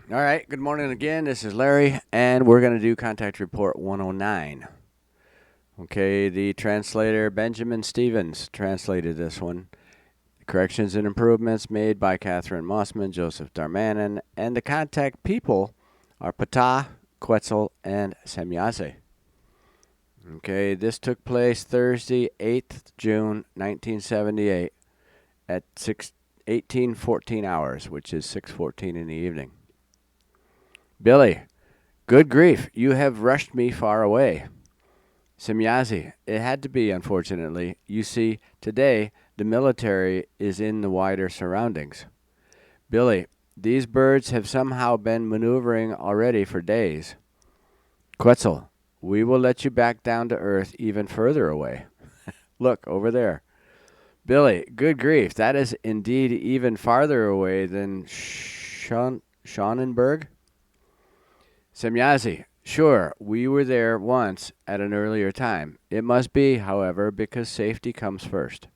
All right, good morning again. This is Larry, and we're going to do Contact Report 109. Okay, the translator Benjamin Stevens translated this one. Corrections and improvements made by Catherine Mossman, Joseph Darmanin, and the contact people are Ptah, Quetzal, and Semjase. Okay, this took place Thursday, 8th June, 1978 at 18:14 hours, which is 6:14 in the evening. Billy, good grief, you have rushed me far away. Semjase, it had to be, unfortunately. You see, today the military is in the wider surroundings. Billy, these birds have somehow been maneuvering already for days. Quetzal, we will let you back down to earth even further away. Look, over there. Billy, good grief, that is indeed even farther away than Schonenberg. Semjase, sure, we were there once at an earlier time. It must be, however, because safety comes first.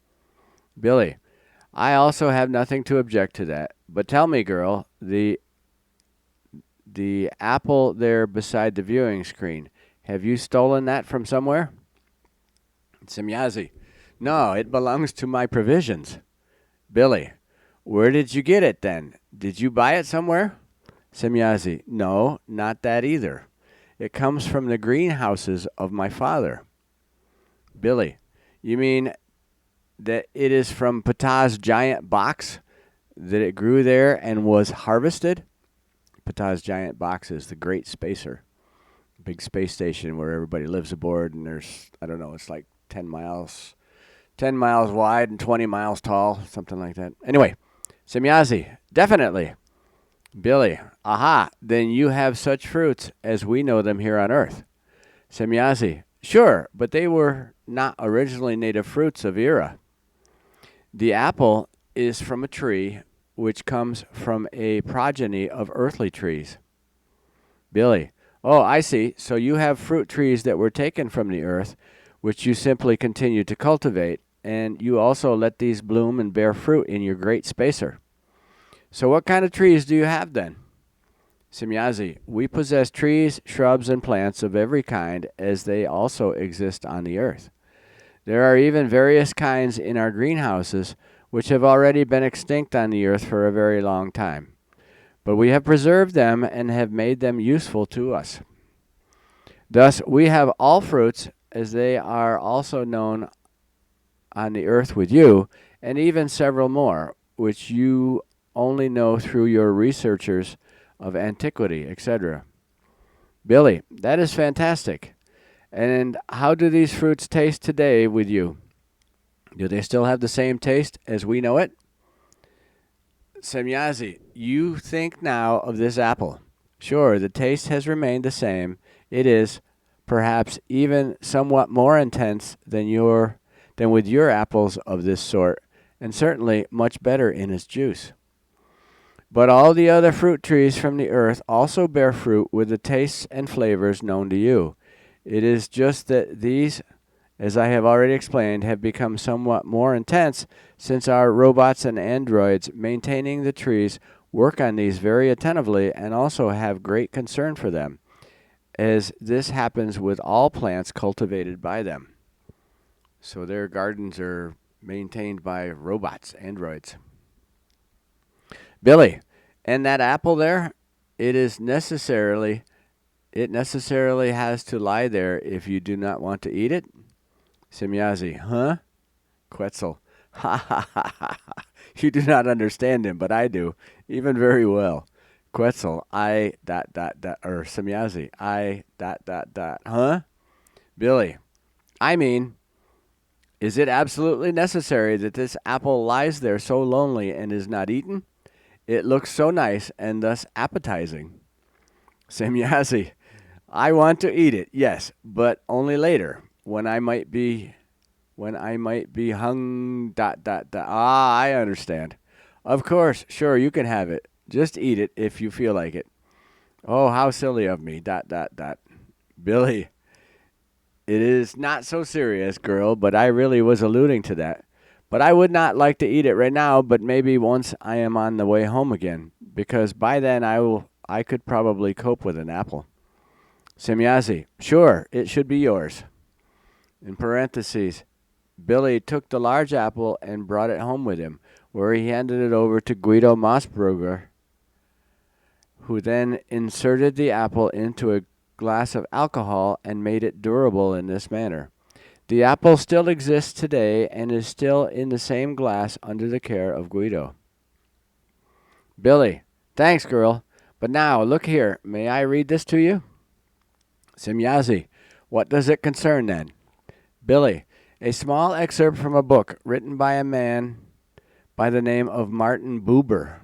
Billy, I also have nothing to object to that. But tell me, girl, the apple there beside the viewing screen, have you stolen that from somewhere? Semjase, no, it belongs to my provisions. Billy, where did you get it then? Did you buy it somewhere? Semjase, no, not that either. It comes from the greenhouses of my father. Billy, you mean that it is from Ptah's giant box that it grew there and was harvested? Ptah's giant box is the Great Spacer, big space station where everybody lives aboard, and there's, I don't know, it's like 10 miles wide and 20 miles tall, something like that. Anyway, Semjase, definitely. Billy, aha, then you have such fruits as we know them here on Earth. Semjase, sure, but they were not originally native fruits of Era. The apple is from a tree which comes from a progeny of earthly trees. Billy, oh, I see. So you have fruit trees that were taken from the earth, which you simply continue to cultivate, and you also let these bloom and bear fruit in your great spacer. So what kind of trees do you have then? Semjase, we possess trees, shrubs, and plants of every kind, as they also exist on the earth. There are even various kinds in our greenhouses which have already been extinct on the earth for a very long time. But we have preserved them and have made them useful to us. Thus, we have all fruits, as they are also known on the earth with you, and even several more, which you only know through your researchers of antiquity, etc. Billy, that is fantastic. And how do these fruits taste today with you? Do they still have the same taste as we know it? Semjase, you think now of this apple. Sure, the taste has remained the same. It is, perhaps, even somewhat more intense than with your apples of this sort, and certainly much better in its juice. But all the other fruit trees from the earth also bear fruit with the tastes and flavors known to you. It is just that these, as I have already explained, have become somewhat more intense since our robots and androids maintaining the trees work on these very attentively and also have great concern for them, as this happens with all plants cultivated by them. So their gardens are maintained by robots, androids. Billy, and that apple there, it necessarily has to lie there if you do not want to eat it? Semjase, huh? Quetzal, ha ha ha ha ha. You do not understand him, but I do, even very well. Quetzal, I dot dot dot, or Semjase, I dot dot dot, huh? Billy, I mean, is it absolutely necessary that this apple lies there so lonely and is not eaten? It looks so nice and thus appetizing. Semjase, I want to eat it, yes, but only later, when I might be hung dot dot dot. Ah, I understand. Of course, sure, you can have it. Just eat it if you feel like it. Oh, how silly of me. Dot dot dot. Billy, it is not so serious, girl, but I really was alluding to that. But I would not like to eat it right now, but maybe once I am on the way home again, because by then I could probably cope with an apple. Semjase, sure, it should be yours. In parentheses, Billy took the large apple and brought it home with him, where he handed it over to Guido Mossberger, who then inserted the apple into a glass of alcohol and made it durable in this manner. The apple still exists today and is still in the same glass under the care of Guido. Billy, thanks, girl. But now, look here, may I read this to you? Semjase, what does it concern then? Billy, a small excerpt from a book written by a man by the name of Martin Buber.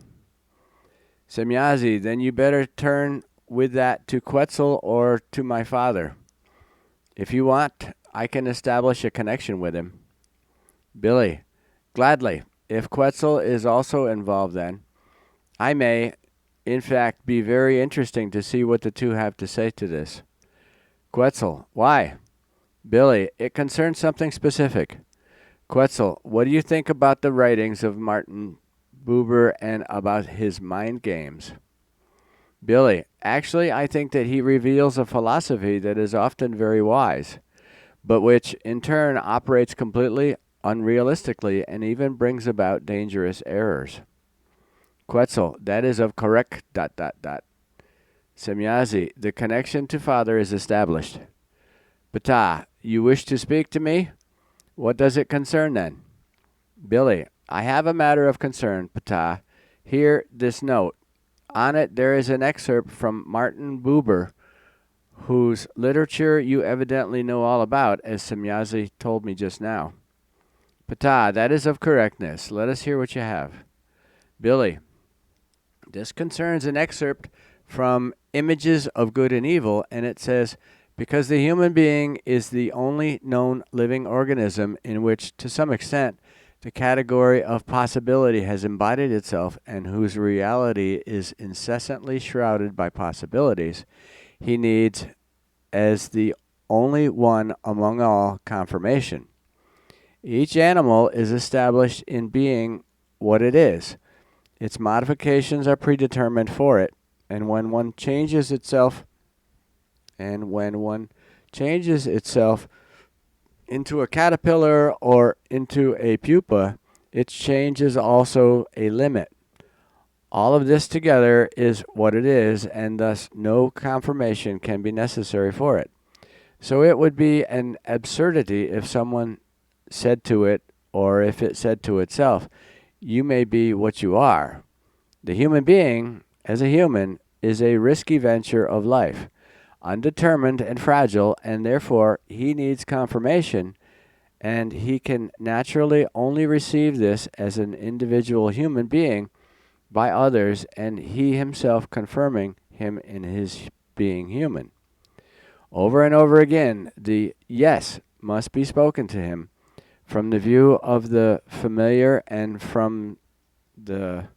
Semjase, then you better turn with that to Quetzal or to my father. If you want, I can establish a connection with him. Billy, gladly, if Quetzal is also involved then. I may, in fact, be very interesting to see what the two have to say to this. Quetzal, why? Billy, it concerns something specific. Quetzal, what do you think about the writings of Martin Buber and about his mind games? Billy, actually, I think that he reveals a philosophy that is often very wise, but which in turn operates completely unrealistically and even brings about dangerous errors. Quetzal, that is of correct ... Semjase, the connection to father is established. Ptah, you wish to speak to me? What does it concern then? Billy, I have a matter of concern, Ptah. Here, this note. On it there is an excerpt from Martin Buber, whose literature you evidently know all about, as Semjase told me just now. Ptah, that is of correctness. Let us hear what you have. Billy, this concerns an excerpt from Images of Good and Evil, and it says, because the human being is the only known living organism in which, to some extent, the category of possibility has embodied itself and whose reality is incessantly shrouded by possibilities, he needs, as the only one among all, confirmation. Each animal is established in being what it is. Its modifications are predetermined for it, and when one changes itself into a caterpillar or into a pupa, its change is also a limit. All of this together is what it is, and thus no confirmation can be necessary for it. So it would be an absurdity if someone said to it, or if it said to itself, you may be what you are. The human being, as a human, is a risky venture of life, undetermined and fragile, and therefore he needs confirmation, and he can naturally only receive this as an individual human being by others, and he himself confirming him in his being human. Over and over again, the yes must be spoken to him from the view of the familiar and from the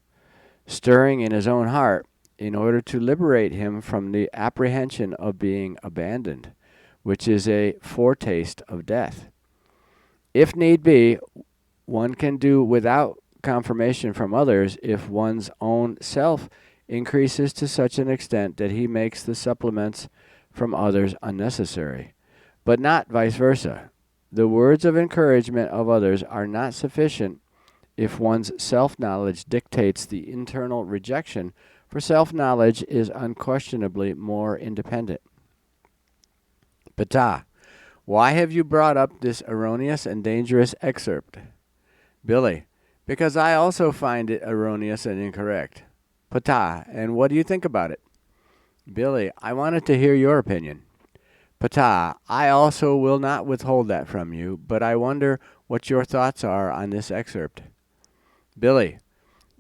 stirring in his own heart, in order to liberate him from the apprehension of being abandoned, which is a foretaste of death. If need be, one can do without confirmation from others if one's own self increases to such an extent that he makes the supplements from others unnecessary, but not vice versa. The words of encouragement of others are not sufficient if one's self-knowledge dictates the internal rejection, for self-knowledge is unquestionably more independent. Ptah, why have you brought up this erroneous and dangerous excerpt? Billy, because I also find it erroneous and incorrect. Ptah, and what do you think about it? Billy, I wanted to hear your opinion. Ptah, I also will not withhold that from you, but I wonder what your thoughts are on this excerpt. Billy,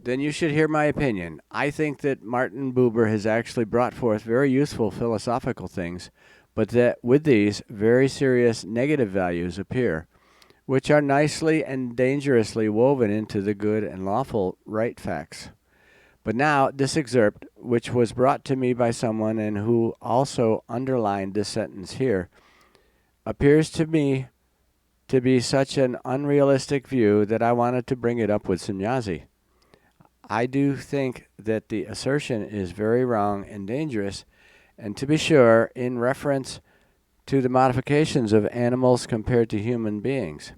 then you should hear my opinion. I think that Martin Buber has actually brought forth very useful philosophical things, but that with these very serious negative values appear, which are nicely and dangerously woven into the good and lawful right facts. But now this excerpt, which was brought to me by someone and who also underlined this sentence here, appears to me to be such an unrealistic view that I wanted to bring it up with Semjase. I do think that the assertion is very wrong and dangerous, and to be sure, in reference to the modifications of animals compared to human beings.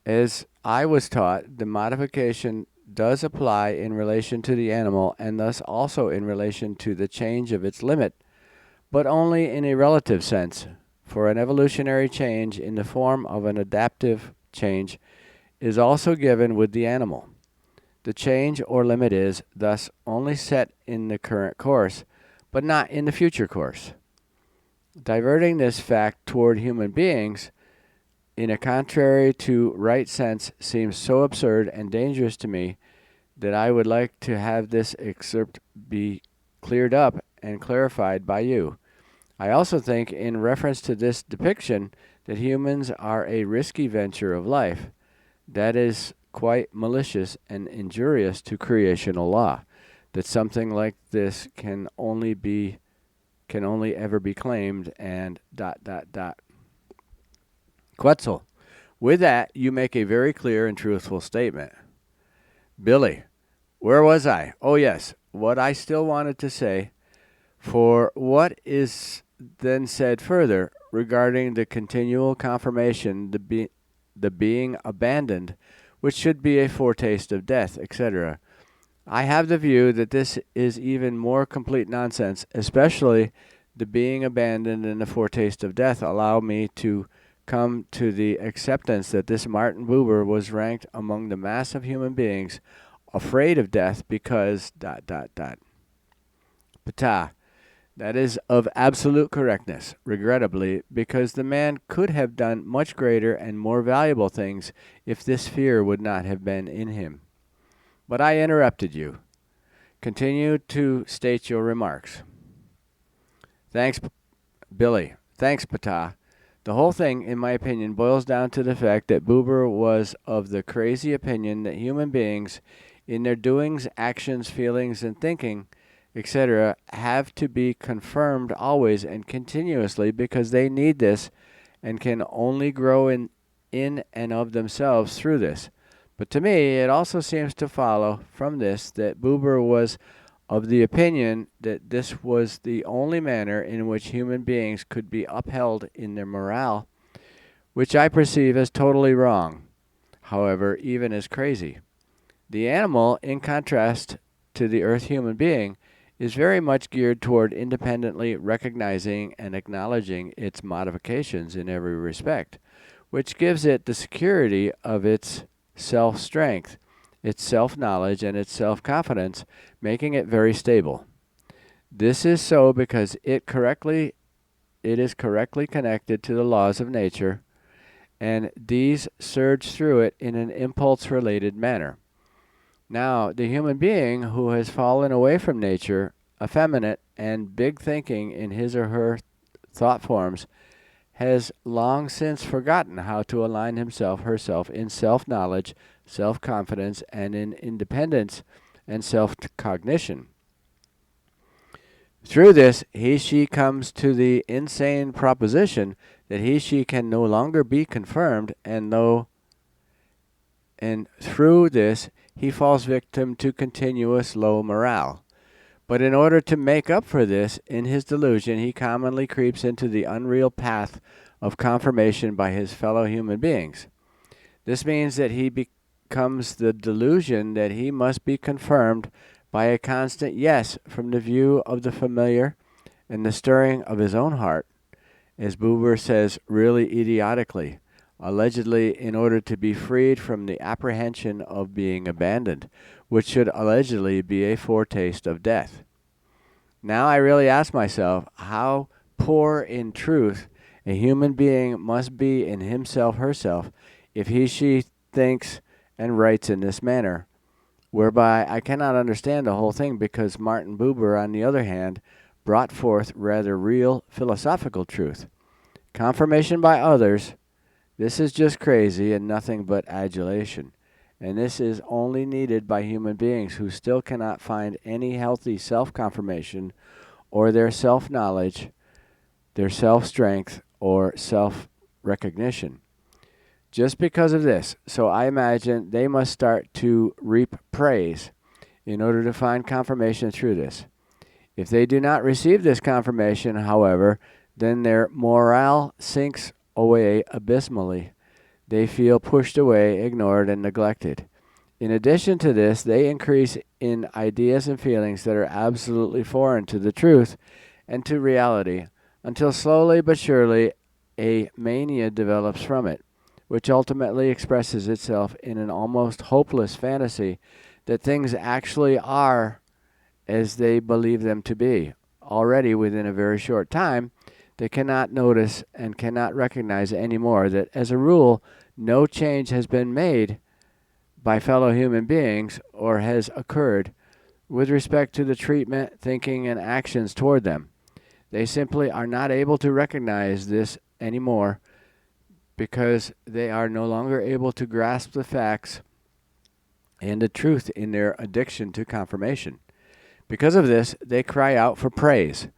As I was taught, the modification does apply in relation to the animal and thus also in relation to the change of its limit, but only in a relative sense, for an evolutionary change in the form of an adaptive change is also given with the animal. The change or limit is, thus, only set in the current course, but not in the future course. Diverting this fact toward human beings in a contrary to right sense seems so absurd and dangerous to me that I would like to have this excerpt be cleared up and clarified by you. I also think, in reference to this depiction, that humans are a risky venture of life. That is quite malicious and injurious to creational law, that something like this can only ever be claimed, and ... Quetzal, with that, you make a very clear and truthful statement. Billy, where was I? Oh, yes, what I still wanted to say, for what is then said further regarding the continual confirmation, the being abandoned, which should be a foretaste of death, etc. I have the view that this is even more complete nonsense, especially the being abandoned and the foretaste of death allow me to come to the acceptance that this Martin Buber was ranked among the mass of human beings afraid of death because ... Ptah. That is of absolute correctness, regrettably, because the man could have done much greater and more valuable things if this fear would not have been in him. But I interrupted you. Continue to state your remarks. Thanks, Billy. Thanks, Ptah. The whole thing, in my opinion, boils down to the fact that Buber was of the crazy opinion that human beings, in their doings, actions, feelings, and thinking, etc., have to be confirmed always and continuously because they need this and can only grow in and of themselves through this. But to me, it also seems to follow from this that Buber was of the opinion that this was the only manner in which human beings could be upheld in their morale, which I perceive as totally wrong, however, even as crazy. The animal, in contrast to the earth human being, is very much geared toward independently recognizing and acknowledging its modifications in every respect, which gives it the security of its self-strength, its self-knowledge, and its self-confidence, making it very stable. This is so because it is correctly connected to the laws of nature, and these surge through it in an impulse-related manner. Now, the human being who has fallen away from nature, effeminate and big thinking in his or her thought forms, has long since forgotten how to align himself, herself in self-knowledge, self-confidence, and in independence and self-cognition. Through this, he/she comes to the insane proposition that he/she can no longer be confirmed, and through this, he falls victim to continuous low morale. But in order to make up for this, in his delusion, he commonly creeps into the unreal path of confirmation by his fellow human beings. This means that he becomes the delusion that he must be confirmed by a constant yes from the view of the familiar and the stirring of his own heart, as Buber says really idiotically, allegedly in order to be freed from the apprehension of being abandoned, which should allegedly be a foretaste of death. Now I really ask myself how poor in truth a human being must be in himself, herself, if he/she thinks and writes in this manner, whereby I cannot understand the whole thing because Martin Buber, on the other hand, brought forth rather real philosophical truth. Confirmation by others, this is just crazy and nothing but adulation, and this is only needed by human beings who still cannot find any healthy self-confirmation or their self-knowledge, their self-strength, or self-recognition. Just because of this, so I imagine they must start to reap praise in order to find confirmation through this. If they do not receive this confirmation, however, then their morale sinks away abysmally. They feel pushed away, ignored, and neglected. In addition to this, they increase in ideas and feelings that are absolutely foreign to the truth and to reality, until slowly but surely a mania develops from it, which ultimately expresses itself in an almost hopeless fantasy that things actually are as they believe them to be. Already within a very short time, they cannot notice and cannot recognize anymore that, as a rule, no change has been made by fellow human beings or has occurred with respect to the treatment, thinking, and actions toward them. They simply are not able to recognize this anymore because they are no longer able to grasp the facts and the truth in their addiction to confirmation. Because of this, they cry out for praise.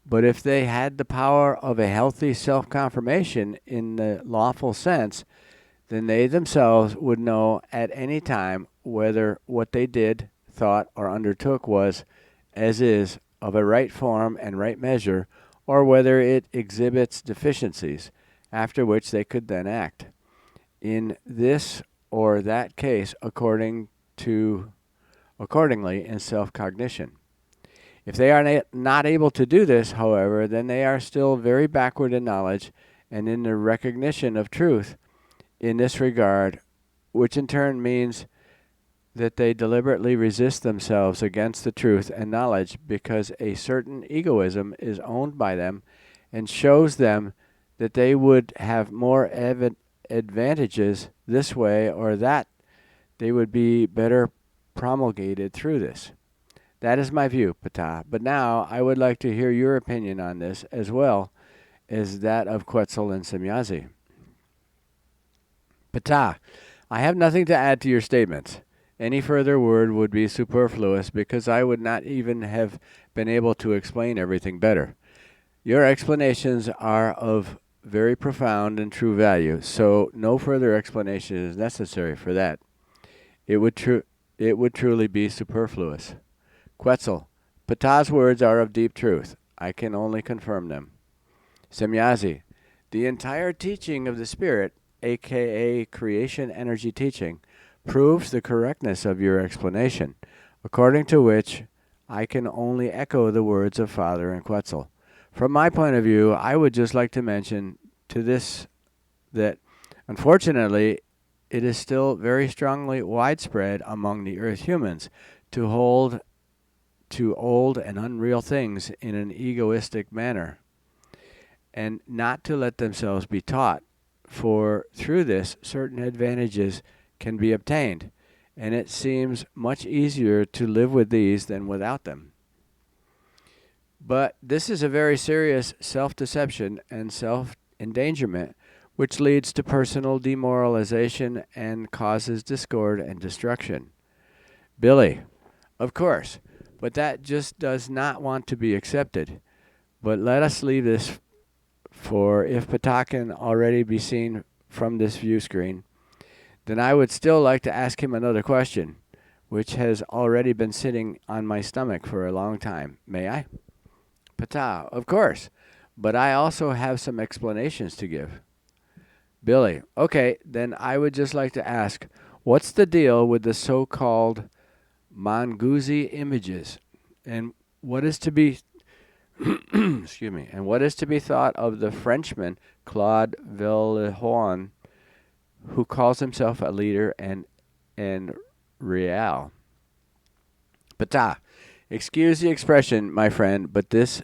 But if they had the power of a healthy self-confirmation in the lawful sense, then they themselves would know at any time whether what they did, thought, or undertook was, as is, of a right form and right measure, or whether it exhibits deficiencies, after which they could then act in this or that case accordingly in self-cognition. If they are not able to do this, however, then they are still very backward in knowledge and in the recognition of truth in this regard, which in turn means that they deliberately resist themselves against the truth and knowledge because a certain egoism is owned by them and shows them that they would have more advantages this way or that they would be better promulgated through this. That is my view, Ptah. But now I would like to hear your opinion on this as well as that of Quetzal and Semjase. Ptah, I have nothing to add to your statements. Any further word would be superfluous because I would not even have been able to explain everything better. Your explanations are of very profound and true value, so no further explanation is necessary for that. It would truly be superfluous. Quetzal, Ptah's words are of deep truth. I can only confirm them. Semjase, the entire teaching of the Spirit, aka creation energy teaching, proves the correctness of your explanation, according to which I can only echo the words of Father and Quetzal. From my point of view, I would just like to mention to this that, unfortunately, it is still very strongly widespread among the Earth humans to hold to old and unreal things in an egoistic manner, and not to let themselves be taught, for through this certain advantages can be obtained, and it seems much easier to live with these than without them. But this is a very serious self-deception and self-endangerment, which leads to personal demoralization and causes discord and destruction. Billy, of course, but that just does not want to be accepted. But let us leave this, for if Ptah can already be seen from this view screen, then I would still like to ask him another question, which has already been sitting on my stomach for a long time. May I? Ptah, of course, but I also have some explanations to give. Billy, okay, then I would just like to ask, what's the deal with the so-called Manguzi images, and what is to be excuse me, and what is to be thought of the Frenchman Claude Villehorn, who calls himself a leader and real? Ptah, excuse the expression, my friend, but this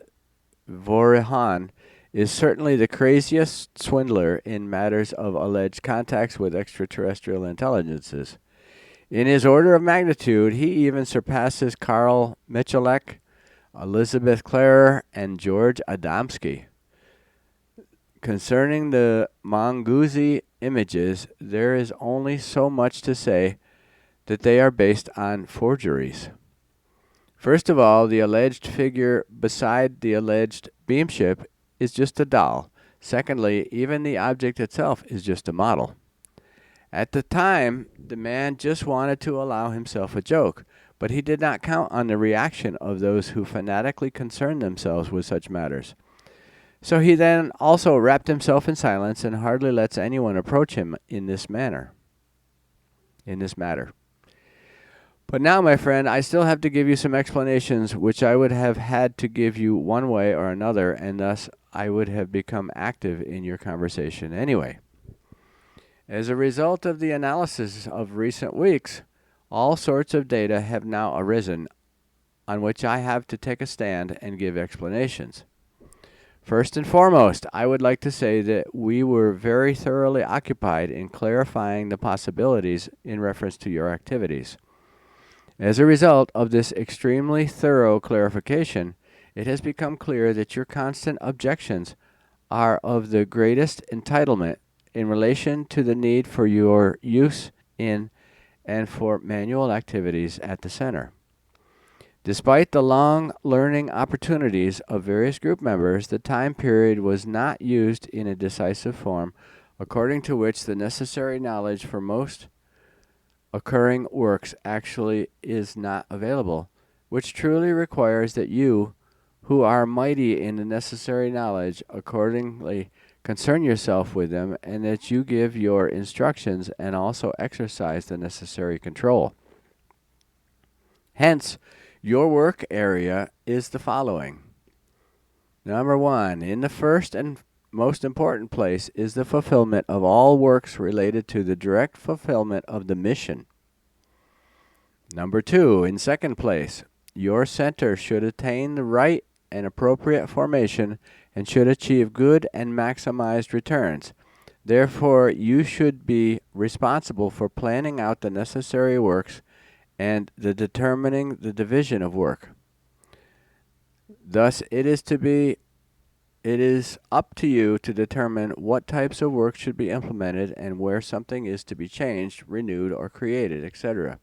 Villehorn is certainly the craziest swindler in matters of alleged contacts with extraterrestrial intelligences. In his order of magnitude, he even surpasses Karl Michalek, Elizabeth Clare, and George Adamski. Concerning the Manguzi images, there is only so much to say that they are based on forgeries. First of all, the alleged figure beside the alleged beamship is just a doll. Secondly, even the object itself is just a model. At the time, the man just wanted to allow himself a joke, but he did not count on the reaction of those who fanatically concern themselves with such matters. So he then also wrapped himself in silence and hardly lets anyone approach him in this matter. But now, my friend, I still have to give you some explanations which I would have had to give you one way or another, and thus I would have become active in your conversation anyway. As a result of the analysis of recent weeks, all sorts of data have now arisen on which I have to take a stand and give explanations. First and foremost, I would like to say that we were very thoroughly occupied in clarifying the possibilities in reference to your activities. As a result of this extremely thorough clarification, it has become clear that your constant objections are of the greatest entitlement in relation to the need for your use in and for manual activities at the center. Despite the long learning opportunities of various group members, the time period was not used in a decisive form, according to which the necessary knowledge for most occurring works actually is not available, which truly requires that you, who are mighty in the necessary knowledge, accordingly concern yourself with them, and that you give your instructions and also exercise the necessary control. Hence, your work area is the following. Number 1, in the first and most important place is the fulfillment of all works related to the direct fulfillment of the mission. Number 2, in second place, your center should attain the right and appropriate formation and should achieve good and maximized returns. Therefore, you should be responsible for planning out the necessary works and determining the division of work. Thus, it is up to you to determine what types of work should be implemented and where something is to be changed, renewed, or created, etc.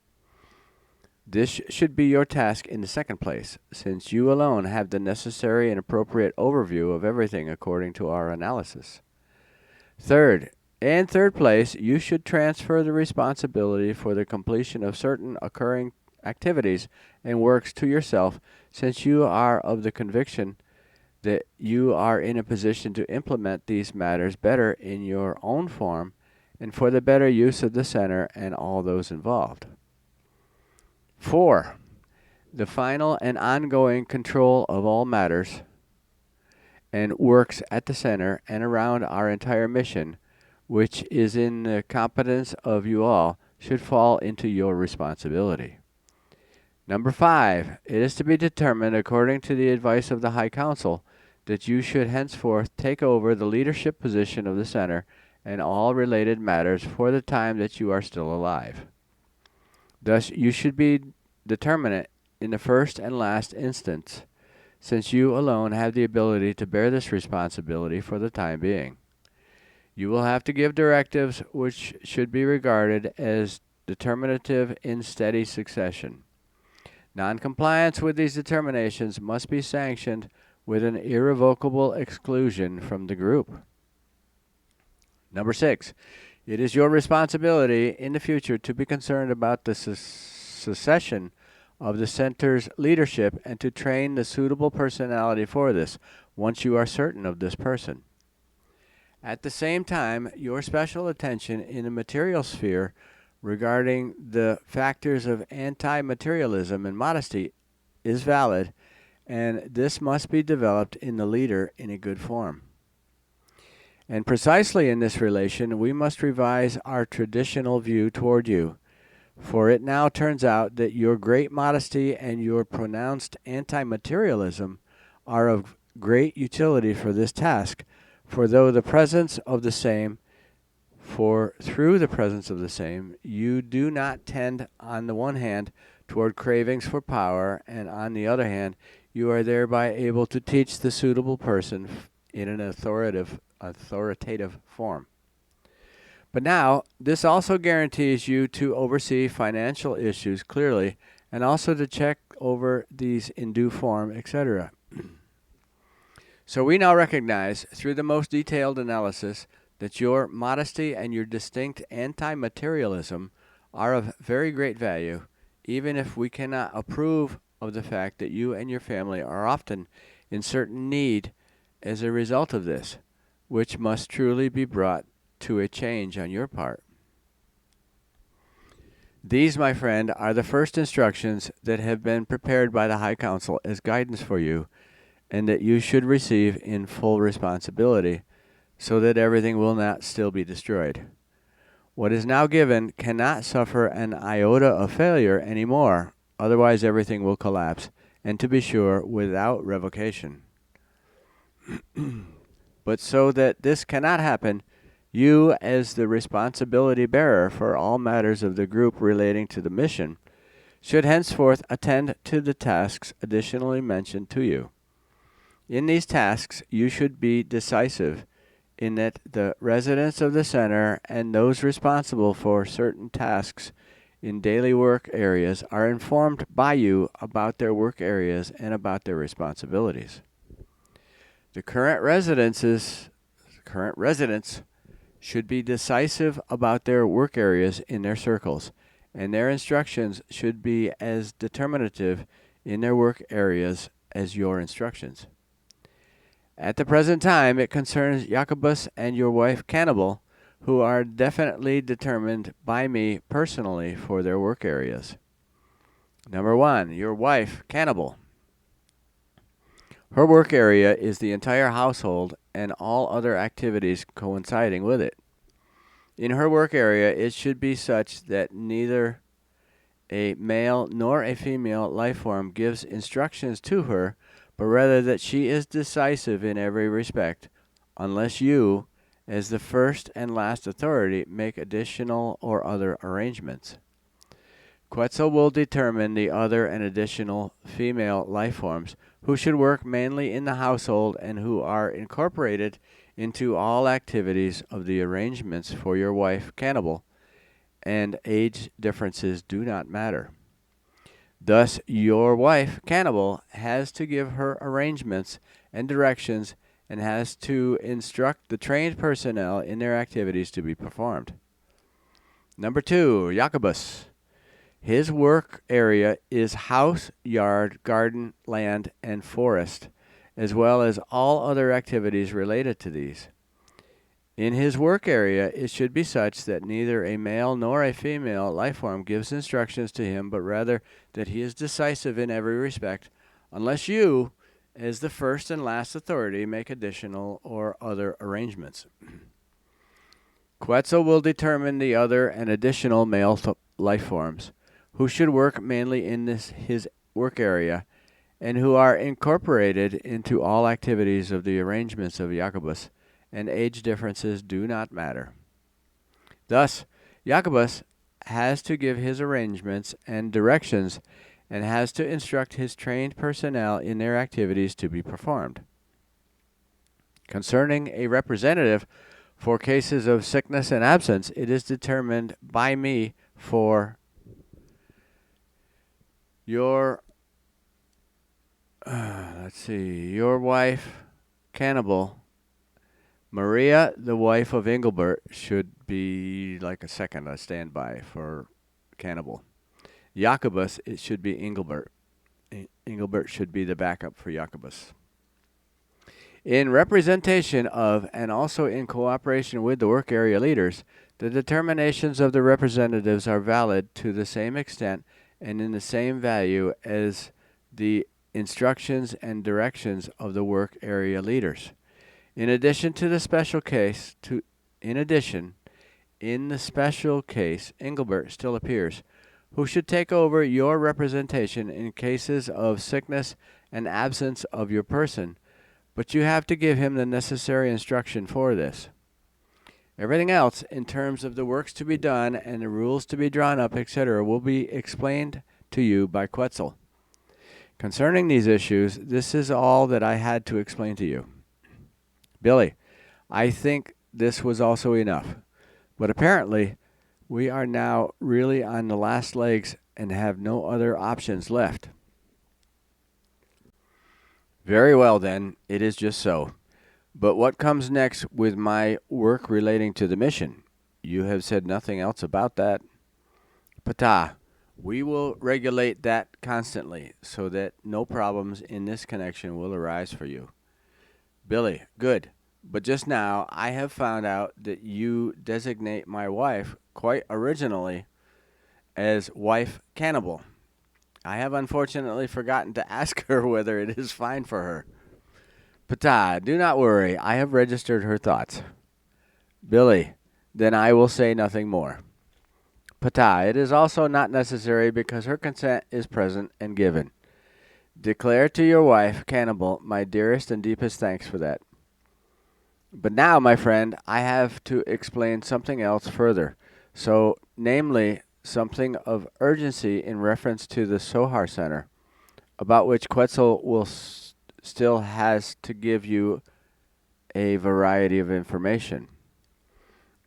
This should be your task in the second place, since you alone have the necessary and appropriate overview of everything according to our analysis. In third place, you should transfer the responsibility for the completion of certain occurring activities and works to yourself, since you are of the conviction that you are in a position to implement these matters better in your own form and for the better use of the center and all those involved. 4. The final and ongoing control of all matters and works at the center and around our entire mission, which is in the competence of you all, should fall into your responsibility. Number 5, it is to be determined, according to the advice of the High Council, that you should henceforth take over the leadership position of the center and all related matters for the time that you are still alive. Thus, you should be determinate in the first and last instance, since you alone have the ability to bear this responsibility for the time being. You will have to give directives which should be regarded as determinative in steady succession. Noncompliance with these determinations must be sanctioned with an irrevocable exclusion from the group. Number 6, it is your responsibility in the future to be concerned about the succession of the center's leadership and to train the suitable personality for this, once you are certain of this person. At the same time, your special attention in the material sphere regarding the factors of anti-materialism and modesty is valid, and this must be developed in the leader in a good form. And precisely in this relation, we must revise our traditional view toward you, for it now turns out that your great modesty and your pronounced anti-materialism are of great utility for this task, for through the presence of the same, you do not tend on the one hand toward cravings for power, and on the other hand, you are thereby able to teach the suitable person in an authoritative form. But now, this also guarantees you to oversee financial issues clearly, and also to check over these in due form, etc. So we now recognize, through the most detailed analysis, that your modesty and your distinct anti-materialism are of very great value, even if we cannot approve of the fact that you and your family are often in certain need as a result of this, which must truly be brought to a change on your part. These, my friend, are the first instructions that have been prepared by the High Council as guidance for you, and that you should receive in full responsibility, so that everything will not still be destroyed. What is now given cannot suffer an iota of failure any more, otherwise everything will collapse, and to be sure, without revocation. But so that this cannot happen, you, as the responsibility bearer for all matters of the group relating to the mission, should henceforth attend to the tasks additionally mentioned to you. In these tasks, you should be decisive in that the residents of the center and those responsible for certain tasks in daily work areas are informed by you about their work areas and about their responsibilities. The current residents should be decisive about their work areas in their circles, and their instructions should be as determinative in their work areas as your instructions. At the present time, it concerns Jacobus and your wife Cannibal, who are definitely determined by me personally for their work areas. Number 1, your wife Cannibal. Her work area is the entire household and all other activities coinciding with it. In her work area, it should be such that neither a male nor a female life form gives instructions to her, but rather that she is decisive in every respect, unless you, as the first and last authority, make additional or other arrangements. Quetzal will determine the other and additional female life forms who should work mainly in the household and who are incorporated into all activities of the arrangements for your wife Cannibal, and age differences do not matter. Thus, your wife Cannibal has to give her arrangements and directions and has to instruct the trained personnel in their activities to be performed. Number 2, Jacobus. His work area is house, yard, garden, land, and forest, as well as all other activities related to these. In his work area, it should be such that neither a male nor a female life form gives instructions to him, but rather that he is decisive in every respect, unless you, as the first and last authority, make additional or other arrangements. Quetzal will determine the other and additional male life forms, who should work mainly in his work area, and who are incorporated into all activities of the arrangements of Jacobus, and age differences do not matter. Thus, Jacobus has to give his arrangements and directions, and has to instruct his trained personnel in their activities to be performed. Concerning a representative for cases of sickness and absence, it is determined by me for your your wife Cannibal. Maria, the wife of Engelbert, should be like a standby for Cannibal. Jacobus, it should be Engelbert. Engelbert should be the backup for Jacobus. In representation of and also in cooperation with the work area leaders, the determinations of the representatives are valid to the same extent and in the same value as the instructions and directions of the work area leaders. In the special case, Engelbert still appears, who should take over your representation in cases of sickness and absence of your person, but you have to give him the necessary instruction for this. Everything else, in terms of the works to be done and the rules to be drawn up, etc., will be explained to you by Quetzal. Concerning these issues, this is all that I had to explain to you. Billy, I think this was also enough, but apparently we are now really on the last legs and have no other options left. Very well then, it is just so. But what comes next with my work relating to the mission? You have said nothing else about that. Ptah, we will regulate that constantly so that no problems in this connection will arise for you. Billy, good. But just now I have found out that you designate my wife quite originally as wife cannibal. I have unfortunately forgotten to ask her whether it is fine for her. Ptah, do not worry. I have registered her thoughts. Billy, then I will say nothing more. Ptah, it is also not necessary because her consent is present and given. Declare to your wife, Cannibal, my dearest and deepest thanks for that. But now, my friend, I have to explain something else further. So, namely, something of urgency in reference to the Sohar Center, about which Quetzal will still has to give you a variety of information.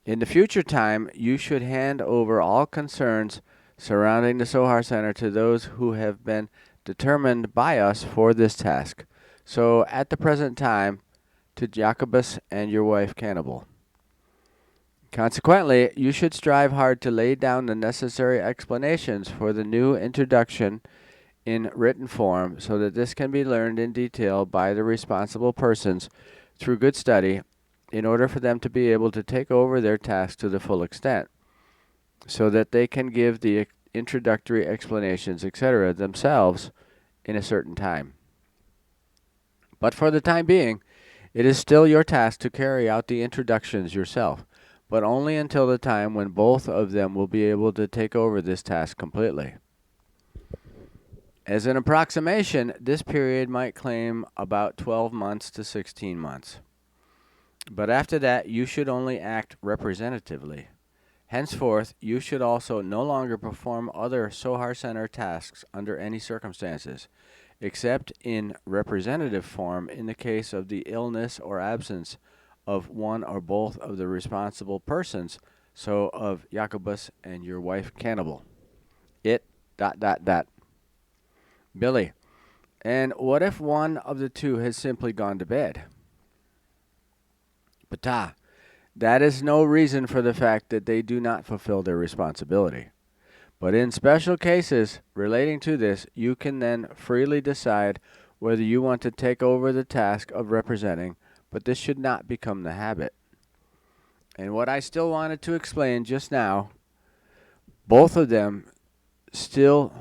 In the future time, you should hand over all concerns surrounding the Sohar Center to those who have been determined by us for this task. So, at the present time, to Jacobus and your wife Cannibal. Consequently, you should strive hard to lay down the necessary explanations for the new introduction in written form so that this can be learned in detail by the responsible persons through good study in order for them to be able to take over their task to the full extent, so that they can give the introductory explanations, etc., themselves in a certain time. But for the time being, it is still your task to carry out the introductions yourself, but only until the time when both of them will be able to take over this task completely. As an approximation, this period might claim about 12 months to 16 months. But after that, you should only act representatively. Henceforth, you should also no longer perform other Sohar Center tasks under any circumstances, except in representative form in the case of the illness or absence of one or both of the responsible persons, so of Jacobus and your wife Cannibal. It, dot, dot, dot. Billy, and what if one of the two has simply gone to bed? Ptah, that is no reason for the fact that they do not fulfill their responsibility. But in special cases relating to this, you can then freely decide whether you want to take over the task of representing, but this should not become the habit. And what I still wanted to explain just now, both of them, so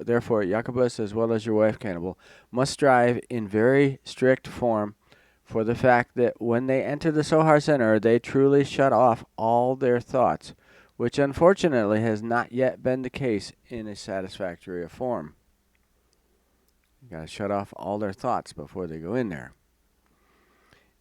therefore Jacobus as well as your wife Cannibal, must strive in very strict form for the fact that when they enter the Sohar Center, they truly shut off all their thoughts, which unfortunately has not yet been the case in a satisfactory form. You got to shut off all their thoughts before they go in there.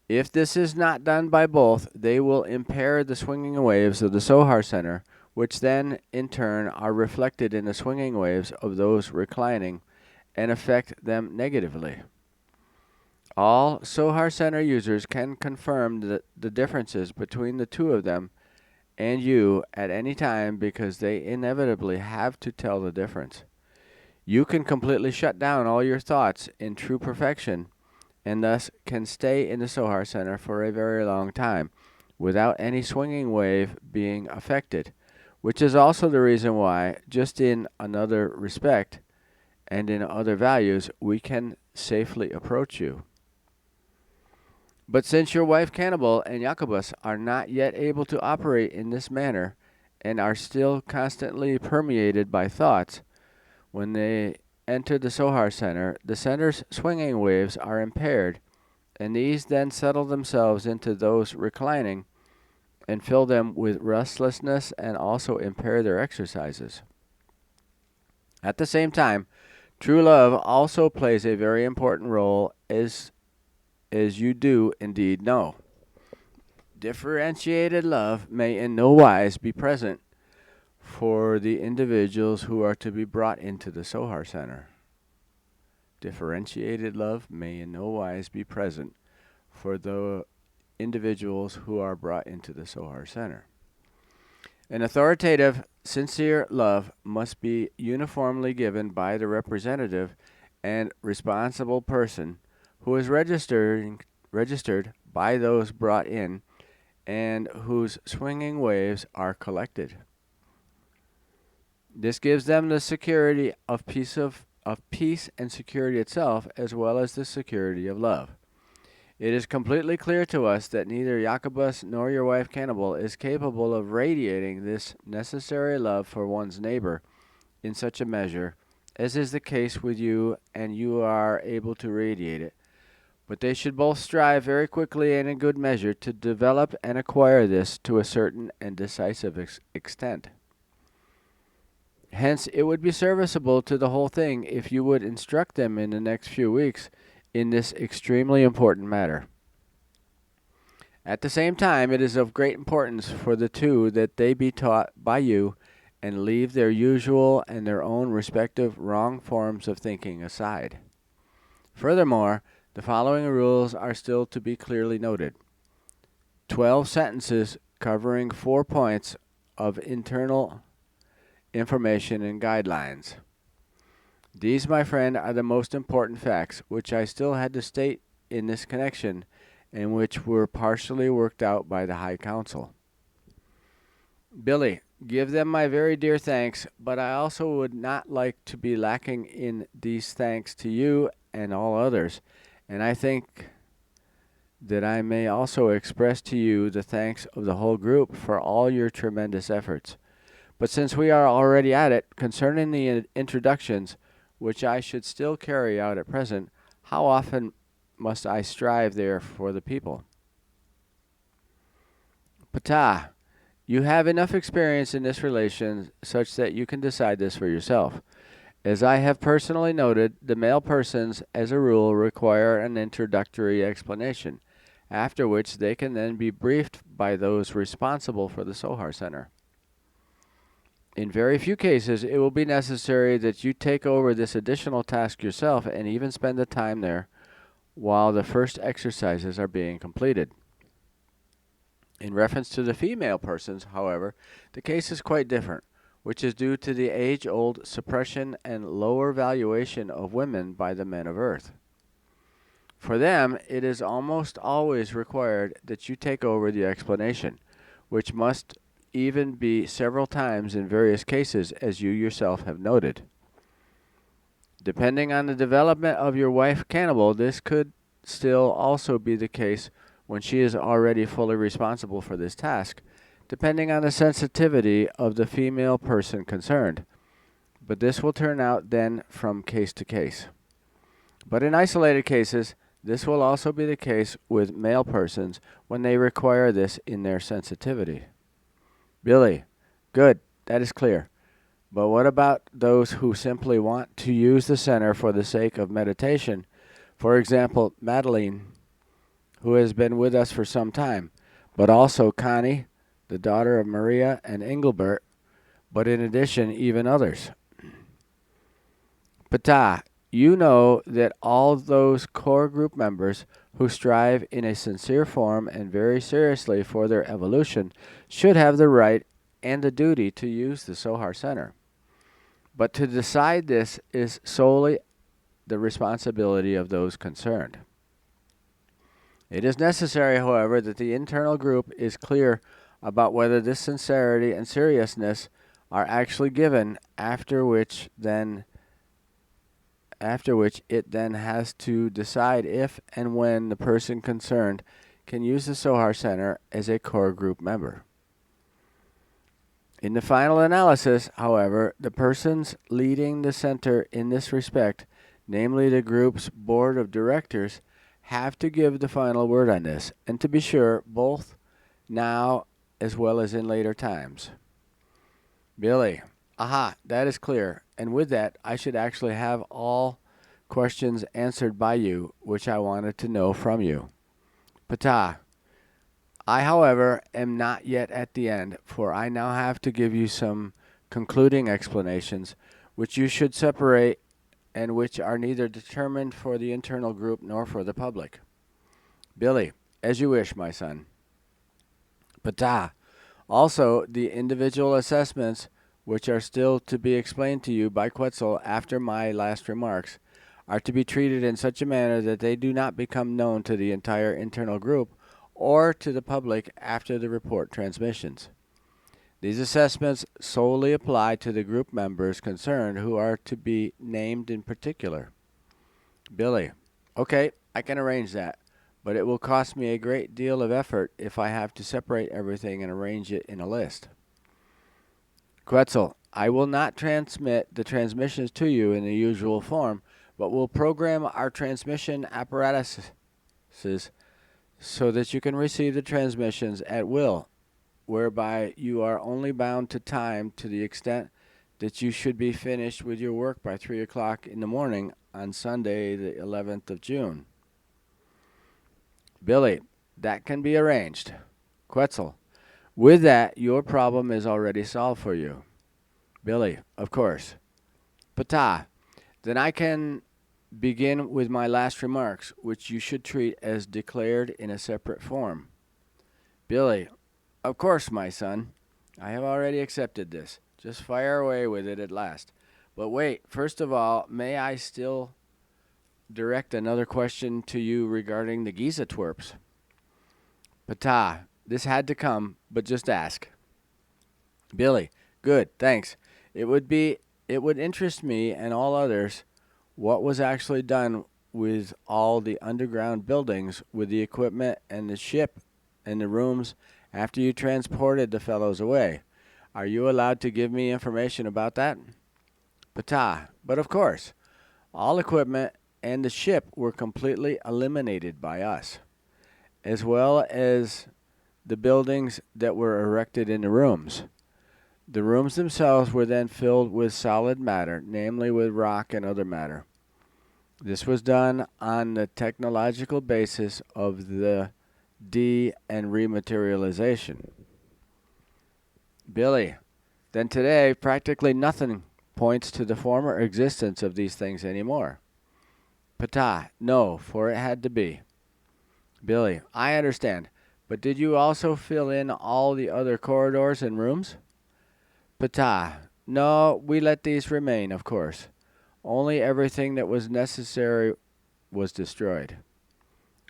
If this is not done by both, they will impair the swinging waves of the Sohar Center, which then, in turn, are reflected in the swinging waves of those reclining and affect them negatively. All Sohar Center users can confirm the differences between the two of them and you at any time because they inevitably have to tell the difference. You can completely shut down all your thoughts in true perfection and thus can stay in the Sohar Center for a very long time without any swinging wave being affected, which is also the reason why, just in another respect and in other values, we can safely approach you. But since your wife Cannibal and Jacobus are not yet able to operate in this manner and are still constantly permeated by thoughts, when they enter the Sohar Center, the center's swinging waves are impaired, and these then settle themselves into those reclining and fill them with restlessness and also impair their exercises. At the same time, true love also plays a very important role as you do indeed know. Differentiated love may in no wise be present for the individuals who are to be brought into the Sohar Center. Differentiated love may in no wise be present for the individuals who are brought into the Sohar Center. An authoritative, sincere love must be uniformly given by the representative and responsible person who is registered by those brought in, and whose swinging waves are collected. This gives them the security of peace and security itself, as well as the security of love. It is completely clear to us that neither Jacobus nor your wife Cannibal is capable of radiating this necessary love for one's neighbor in such a measure as is the case with you, and you are able to radiate it. But they should both strive very quickly and in good measure to develop and acquire this to a certain and decisive extent. Hence, it would be serviceable to the whole thing if you would instruct them in the next few weeks in this extremely important matter. At the same time, it is of great importance for the two that they be taught by you and leave their usual and their own respective wrong forms of thinking aside. Furthermore, the following rules are still to be clearly noted. 12 sentences covering 4 points of internal information and guidelines. These, my friend, are the most important facts which I still had to state in this connection and which were partially worked out by the High Council. Billy, give them my very dear thanks, but I also would not like to be lacking in these thanks to you and all others, and I think that I may also express to you the thanks of the whole group for all your tremendous efforts. But since we are already at it, concerning the introductions, which I should still carry out at present, how often must I strive there for the people? Ptah, you have enough experience in this relation such that you can decide this for yourself. As I have personally noted, the male persons, as a rule, require an introductory explanation, after which they can then be briefed by those responsible for the Sohar Center. In very few cases, it will be necessary that you take over this additional task yourself and even spend the time there while the first exercises are being completed. In reference to the female persons, however, the case is quite different, which is due to the age-old suppression and lower valuation of women by the men of earth. For them, it is almost always required that you take over the explanation, which must even be several times in various cases, as you yourself have noted. Depending on the development of your wife Cannibal, this could still also be the case when she is already fully responsible for this task, depending on the sensitivity of the female person concerned. But this will turn out then from case to case. But in isolated cases, this will also be the case with male persons when they require this in their sensitivity. Billy, good, that is clear. But what about those who simply want to use the center for the sake of meditation? For example, Madeline, who has been with us for some time, but also Connie, the daughter of Maria, and Engelbert, but in addition, even others. Ptah, you know that all those core group members who strive in a sincere form and very seriously for their evolution should have the right and the duty to use the Sohar Center. But to decide this is solely the responsibility of those concerned. It is necessary, however, that the internal group is clear about whether this sincerity and seriousness are actually given, after which it then has to decide if and when the person concerned can use the Sohar Center as a core group member. In the final analysis, however, the persons leading the center in this respect, namely the group's board of directors, have to give the final word on this, and to be sure, both now as well as in later times. Billy, aha, that is clear, and with that, I should actually have all questions answered by you, which I wanted to know from you. Ptah, I, however, am not yet at the end, for I now have to give you some concluding explanations, which you should separate and which are neither determined for the internal group nor for the public. Billy, as you wish, my son. Ptah, also the individual assessments, which are still to be explained to you by Quetzal after my last remarks, are to be treated in such a manner that they do not become known to the entire internal group or to the public after the report transmissions. These assessments solely apply to the group members concerned who are to be named in particular. Billy: Okay, I can arrange that, but it will cost me a great deal of effort if I have to separate everything and arrange it in a list. Quetzal: I will not transmit the transmissions to you in the usual form, but will program our transmission apparatuses so that you can receive the transmissions at will, whereby you are only bound to time to the extent that you should be finished with your work by 3 o'clock in the morning on Sunday, the 11th of June. Billy: That can be arranged. Quetzal: With that, your problem is already solved for you. Billy: Of course. Ptah: Then I can begin with my last remarks, which you should treat as declared in a separate form. Billy: Of course, my son. I have already accepted this. Just fire away with it at last. But wait, first of all, may I still direct another question to you regarding the Giza twerps? Ptah: This had to come, but just ask. Billy: Good, thanks. It would interest me and all others what was actually done with all the underground buildings, with the equipment and the ship and the rooms after you transported the fellows away. Are you allowed to give me information about that? Ptah: But of course. All equipment and the ship were completely eliminated by us, as well as the buildings that were erected in the rooms. The rooms themselves were then filled with solid matter, namely with rock and other matter. This was done on the technological basis of the de- and rematerialization. Billy: Then today, practically nothing points to the former existence of these things anymore. Ptah: No, for it had to be. Billy: I understand. But did you also fill in all the other corridors and rooms? Ptah: No, we let these remain, of course. Only everything that was necessary was destroyed.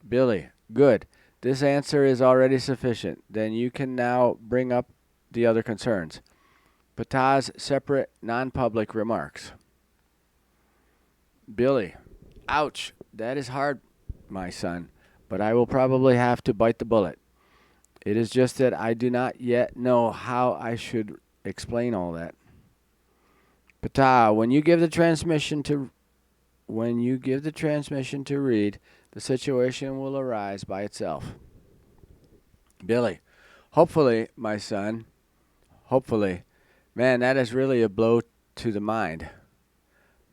Billy: Good. This answer is already sufficient. Then you can now bring up the other concerns. Ptah's separate, non-public remarks. Billy: Ouch, that is hard, my son, but I will probably have to bite the bullet. It is just that I do not yet know how I should explain all that. Ptah: When you give the transmission to read, the situation will arise by itself. Billy: Hopefully, my son. Hopefully. Man, that is really a blow to the mind.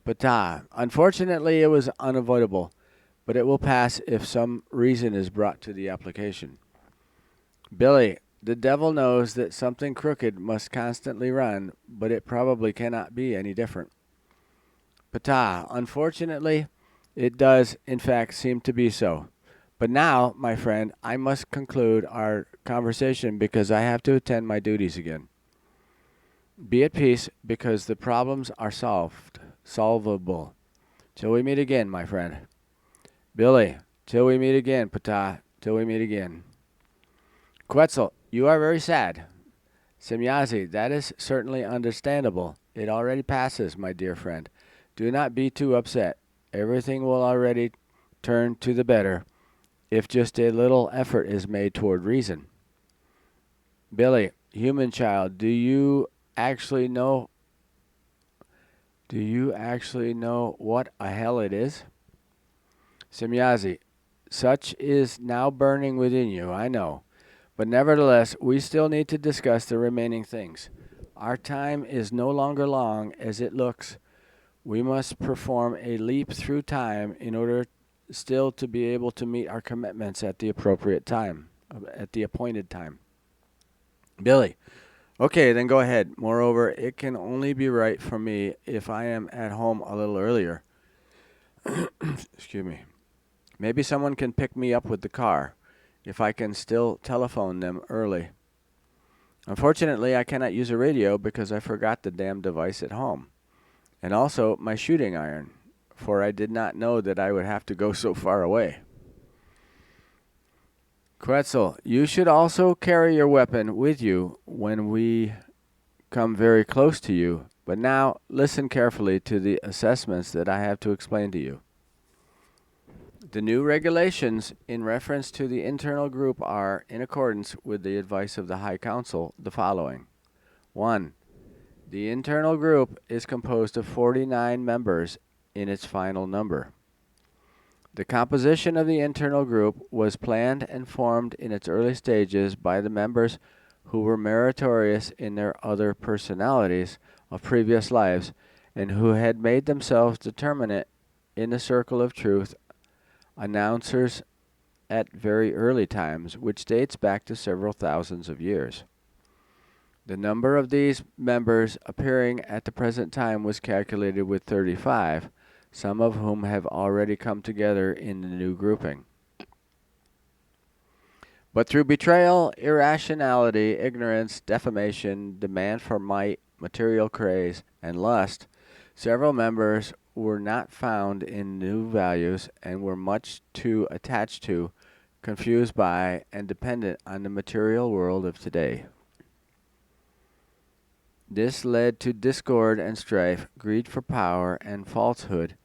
Ptah: Unfortunately, it was unavoidable, but it will pass if some reason is brought to the application. Billy: The devil knows that something crooked must constantly run, but it probably cannot be any different. Ptah: Unfortunately, it does, in fact, seem to be so. But now, my friend, I must conclude our conversation because I have to attend my duties again. Be at peace, because the problems are solvable. Till we meet again, my friend. Billy: Till we meet again, Ptah. Till we meet again. Quetzal: You are very sad. Semjase: That is certainly understandable. It already passes, my dear friend. Do not be too upset. Everything will already turn to the better if just a little effort is made toward reason. Billy: Human child, do you actually know what a hell it is? Semjase: Such is now burning within you, I know. But nevertheless, we still need to discuss the remaining things. Our time is no longer long as it looks. We must perform a leap through time in order still to be able to meet our commitments at the appropriate time, at the appointed time. Billy: Okay, then go ahead. Moreover, it can only be right for me if I am at home a little earlier. Excuse me. Maybe someone can pick me up with the car, if I can still telephone them early. Unfortunately, I cannot use a radio because I forgot the damn device at home. And also my shooting iron. for I did not know that I would have to go so far away. Quetzal, you should also carry your weapon with you when we come very close to you. But now listen carefully to the assessments that I have to explain to you. The new regulations in reference to the internal group are, in accordance with the advice of the High Council, the following. 1. The internal group is composed of 49 members in its final number. The composition of the internal group was planned and formed in its early stages by the members who were meritorious in their other personalities of previous lives and who had made themselves determinate in the circle of truth announcers at very early times, which dates back to several thousands of years. The number of these members appearing at the present time was calculated with 35, some of whom have already come together in the new grouping. But through betrayal, irrationality, ignorance, defamation, demand for might, material craze, and lust, several members were not found in new values and were much too attached to, confused by, and dependent on the material world of today. This led to discord and strife, greed for power, and falsehood,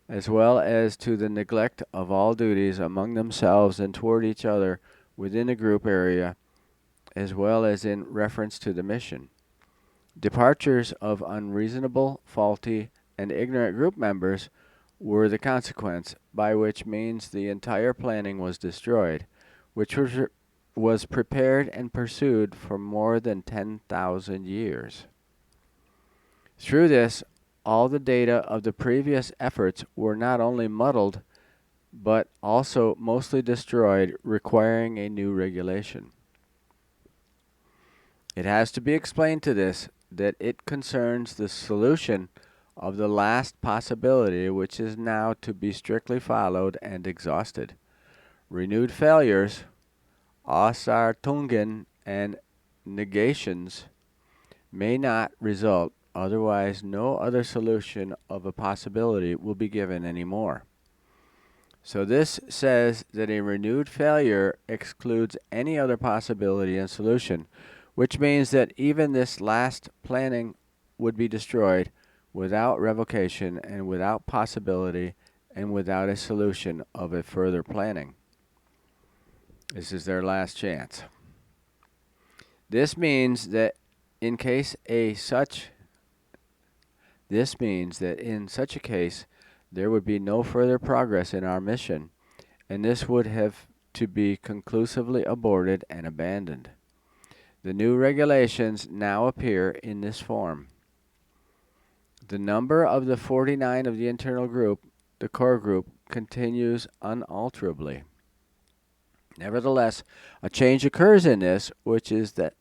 as well as to the neglect of all duties among themselves and toward each other within the group area, as well as in reference to the mission. Departures of unreasonable, faulty, and ignorant group members were the consequence, by which means the entire planning was destroyed, which was prepared and pursued for more than 10,000 years. Through this, all the data of the previous efforts were not only muddled, but also mostly destroyed, requiring a new regulation. It has to be explained to this that it concerns the solution of the last possibility, which is now to be strictly followed and exhausted. Renewed failures, Ausartungen, and negations may not result, otherwise no other solution of a possibility will be given anymore. So this says that a renewed failure excludes any other possibility and solution, which means that even this last planning would be destroyed without revocation and without possibility and without a solution of a further planning. This is their last chance. This means that in such a case there would be no further progress in our mission, and this would have to be conclusively aborted and abandoned. The new regulations now appear in this form. The number of the 49 of the internal group, the core group, continues unalterably. Nevertheless, a change occurs in this, which is that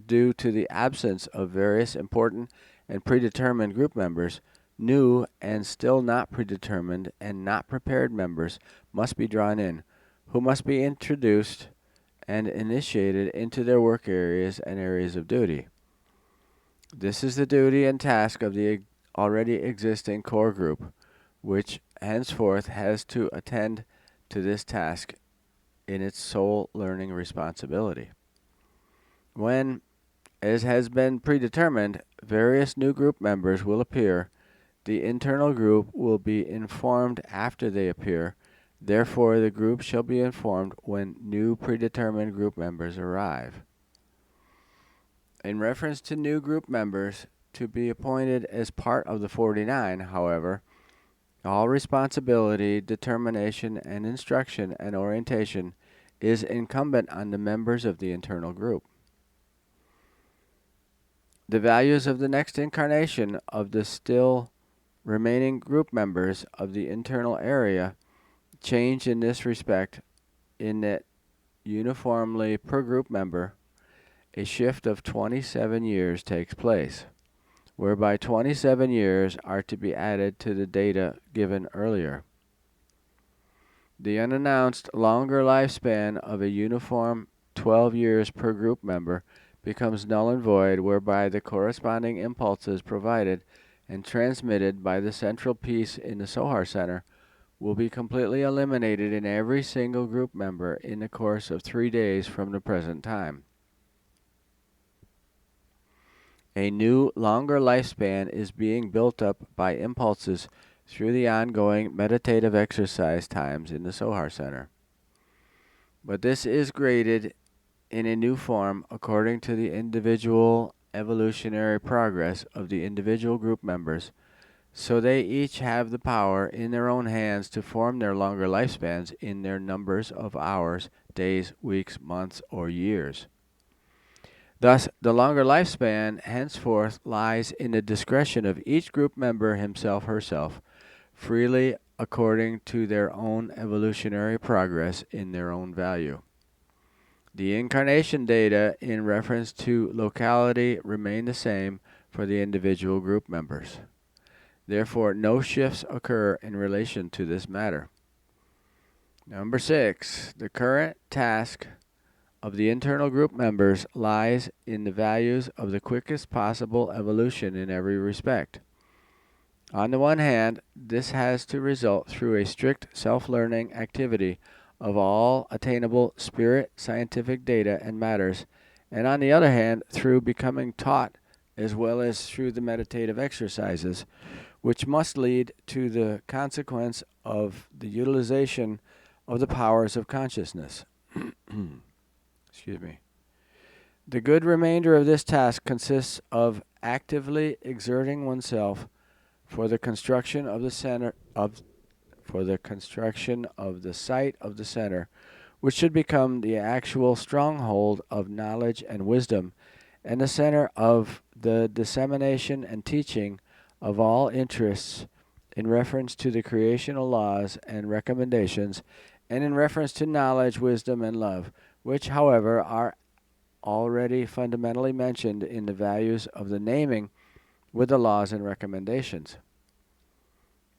due to the absence of various important and predetermined group members, new and still not predetermined and not prepared members must be drawn in, who must be introduced and initiated into their work areas and areas of duty. This is the duty and task of the already existing core group, which henceforth has to attend to this task in its sole learning responsibility. When, as has been predetermined, various new group members will appear, the internal group will be informed after they appear. Therefore, the group shall be informed when new predetermined group members arrive. In reference to new group members to be appointed as part of the 49, however, all responsibility, determination, and instruction and orientation is incumbent on the members of the internal group. The values of the next incarnation of the still remaining group members of the internal area change in this respect, in that uniformly per group member, a shift of 27 years takes place, whereby 27 years are to be added to the data given earlier. The unannounced longer lifespan of a uniform 12 years per group member becomes null and void, whereby the corresponding impulses provided and transmitted by the central piece in the Sohar Center will be completely eliminated in every single group member in the course of 3 days from the present time. A new, longer lifespan is being built up by impulses through the ongoing meditative exercise times in the Sohar Center. But this is graded in a new form according to the individual evolutionary progress of the individual group members, so they each have the power in their own hands to form their longer lifespans in their numbers of hours, days, weeks, months, or years. Thus, the longer lifespan henceforth lies in the discretion of each group member himself/herself, freely according to their own evolutionary progress in their own value. The incarnation data in reference to locality remain the same for the individual group members. Therefore, no shifts occur in relation to this matter. Number 6, the current task of the internal group members lies in the values of the quickest possible evolution in every respect. On the one hand, this has to result through a strict self-learning activity of all attainable spirit scientific data and matters, and on the other hand, through becoming taught as well as through the meditative exercises, which must lead to the consequence of the utilization of the powers of consciousness. Excuse me. The good remainder of this task consists of actively exerting oneself for the construction of the center of the site of the center, which should become the actual stronghold of knowledge and wisdom, and the center of the dissemination and teaching of all interests in reference to the creational laws and recommendations, and in reference to knowledge, wisdom, and love, which, however, are already fundamentally mentioned in the values of the naming with the laws and recommendations.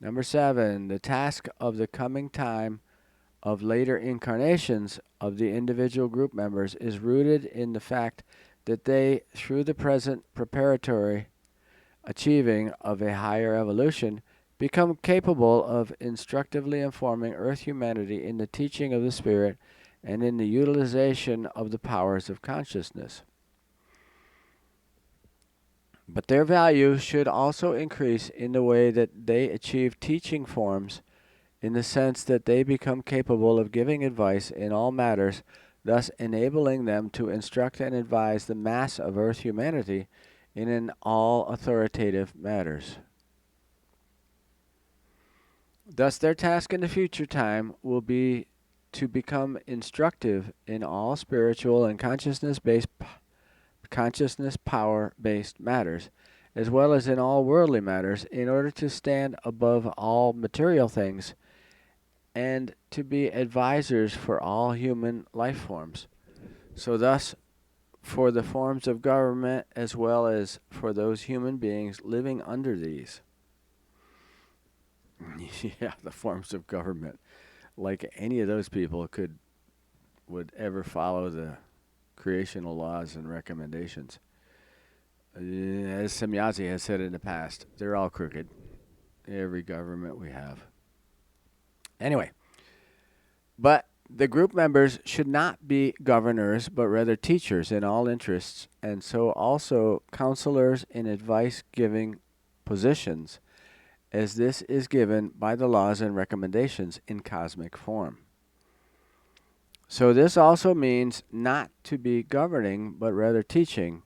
Number 7, the task of the coming time of later incarnations of the individual group members is rooted in the fact that they, through the present preparatory achieving of a higher evolution, become capable of instructively informing Earth humanity in the teaching of the Spirit and in the utilization of the powers of consciousness. But their value should also increase in the way that they achieve teaching forms, in the sense that they become capable of giving advice in all matters, thus enabling them to instruct and advise the mass of Earth humanity in all authoritative matters. Thus their task in the future time will be to become instructive in all spiritual and consciousness power-based matters, as well as in all worldly matters, in order to stand above all material things and to be advisors for all human life forms. So thus, for the forms of government as well as for those human beings living under these. Yeah, the forms of government. Like any of those people would ever follow the creational laws and recommendations. As Semjase has said in the past, they're all crooked. Every government we have. Anyway, but the group members should not be governors, but rather teachers in all interests, and so also counselors in advice-giving positions, as this is given by the laws and recommendations in cosmic form. So this also means not to be governing, but rather teaching,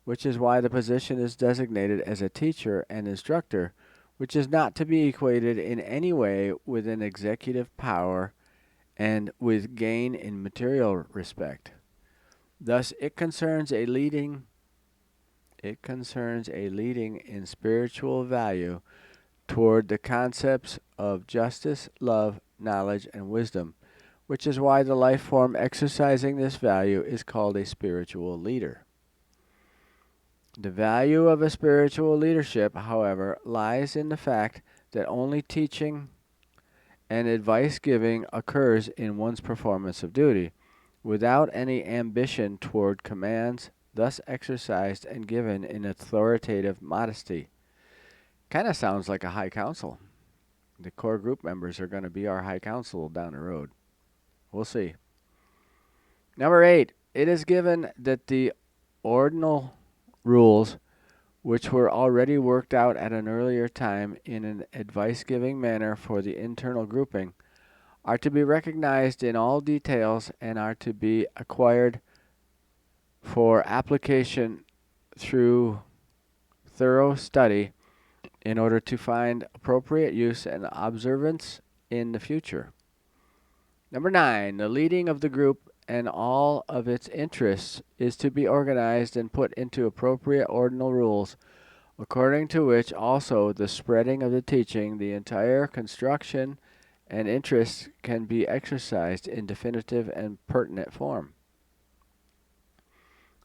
which is why the position is designated as a teacher and instructor, which is not to be equated in any way with an executive power and with gain in material respect. Thus, it concerns a leading in spiritual value toward the concepts of justice, love, knowledge, and wisdom, which is why the life form exercising this value is called a spiritual leader. The value of a spiritual leadership, however, lies in the fact that only teaching and advice giving occurs in one's performance of duty, without any ambition toward commands, thus exercised and given in authoritative modesty. Kind of sounds like a high council. The core group members are going to be our high council down the road. We'll see. Number 8, it is given that the ordinal rules, which were already worked out at an earlier time in an advice-giving manner for the internal grouping, are to be recognized in all details and are to be acquired for application through thorough study in order to find appropriate use and observance in the future. Number 9, the leading of the group and all of its interests is to be organized and put into appropriate ordinal rules, according to which also the spreading of the teaching, the entire construction, and interests can be exercised in definitive and pertinent form.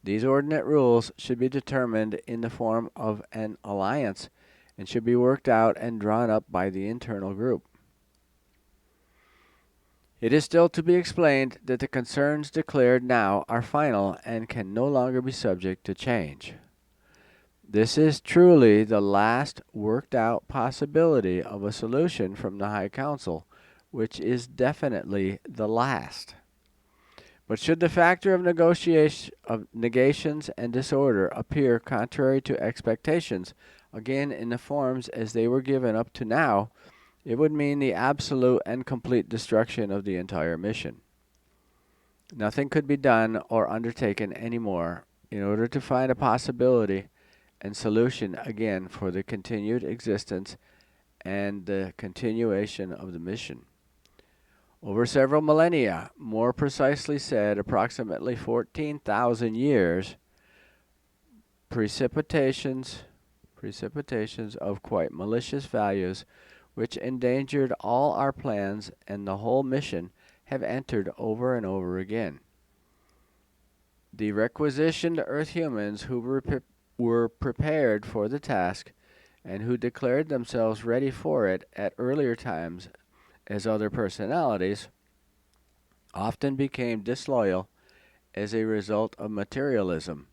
These ordinate rules should be determined in the form of an alliance and should be worked out and drawn up by the internal group. It is still to be explained that the concerns declared now are final and can no longer be subject to change. This is truly the last worked out possibility of a solution from the High Council, which is definitely the last. But should the factor of negations and disorder appear contrary to expectations, again in the forms as they were given up to now, it would mean the absolute and complete destruction of the entire mission. Nothing could be done or undertaken anymore in order to find a possibility and solution again for the continued existence and the continuation of the mission. Over several millennia, more precisely said approximately 14,000 years, precipitations of quite malicious values which endangered all our plans and the whole mission have entered over and over again. The requisitioned Earth humans who were prepared for the task and who declared themselves ready for it at earlier times as other personalities often became disloyal as a result of materialism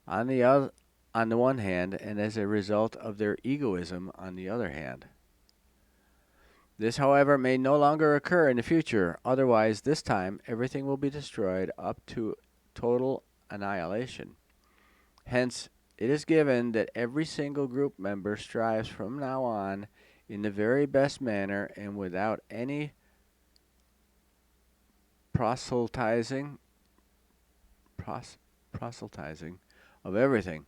on the one hand and as a result of their egoism on the other hand. This, however, may no longer occur in the future. Otherwise, this time, everything will be destroyed up to total annihilation. Hence, it is given that every single group member strives from now on in the very best manner and without any proselytizing of everything.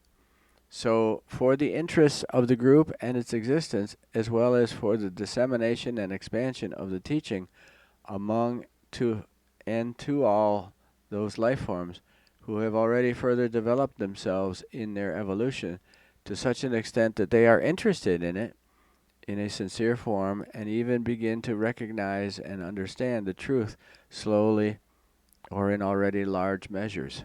So, for the interests of the group and its existence, as well as for the dissemination and expansion of the teaching among to all those life forms who have already further developed themselves in their evolution to such an extent that they are interested in it in a sincere form and even begin to recognize and understand the truth slowly or in already large measures.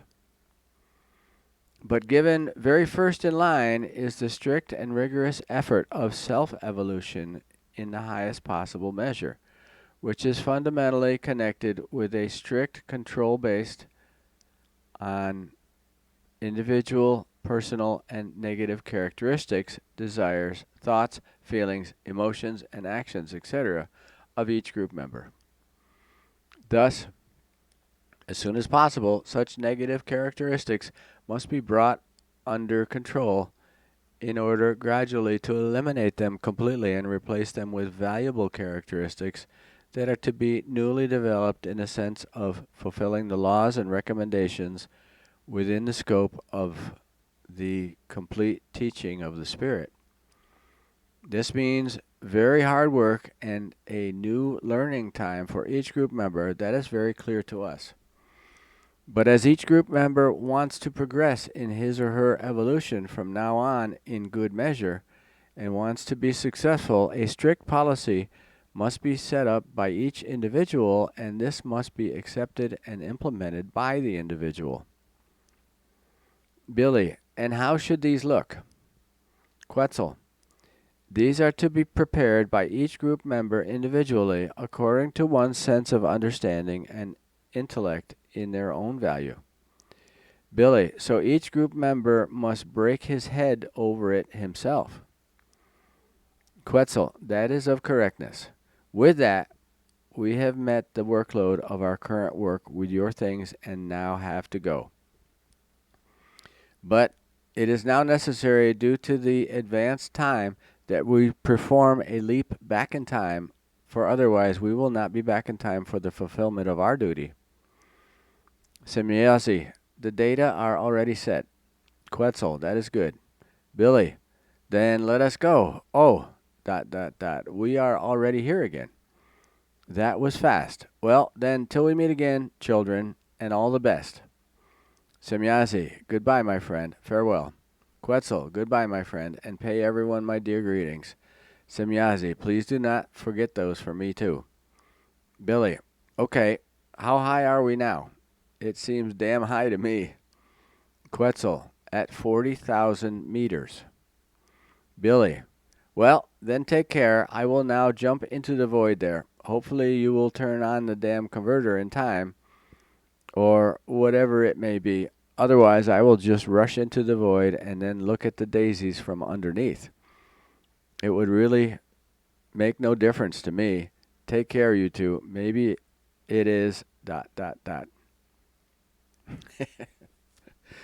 But given very first in line is the strict and rigorous effort of self-evolution in the highest possible measure, which is fundamentally connected with a strict control based on individual, personal, and negative characteristics, desires, thoughts, feelings, emotions, and actions, etc., of each group member. Thus, as soon as possible, such negative characteristics must be brought under control in order gradually to eliminate them completely and replace them with valuable characteristics that are to be newly developed in a sense of fulfilling the laws and recommendations within the scope of the complete teaching of the Spirit. This means very hard work and a new learning time for each group member. That is very clear to us. But as each group member wants to progress in his or her evolution from now on in good measure and wants to be successful, a strict policy must be set up by each individual, and this must be accepted and implemented by the individual. Billy, and how should these look? Quetzal, these are to be prepared by each group member individually according to one's sense of understanding and intellect in their own value. Billy, so each group member must break his head over it himself. Quetzal, that is of correctness. With that, we have met the workload of our current work with your things and now have to go. But it is now necessary, due to the advanced time, that we perform a leap back in time, for otherwise we will not be back in time for the fulfillment of our duty. Semjase, the data are already set. Quetzal, that is good. Billy, then let us go. Oh, ... We are already here again. That was fast. Well, then, till we meet again, children, and all the best. Semjase, goodbye, my friend. Farewell. Quetzal, goodbye, my friend, and pay everyone my dear greetings. Semjase, please do not forget those for me, too. Billy, okay, how high are we now? It seems damn high to me. Quetzal, at 40,000 meters. Billy, well, then take care. I will now jump into the void there. Hopefully you will turn on the damn converter in time, or whatever it may be. Otherwise, I will just rush into the void and then look at the daisies from underneath. It would really make no difference to me. Take care, you two. Maybe it is ...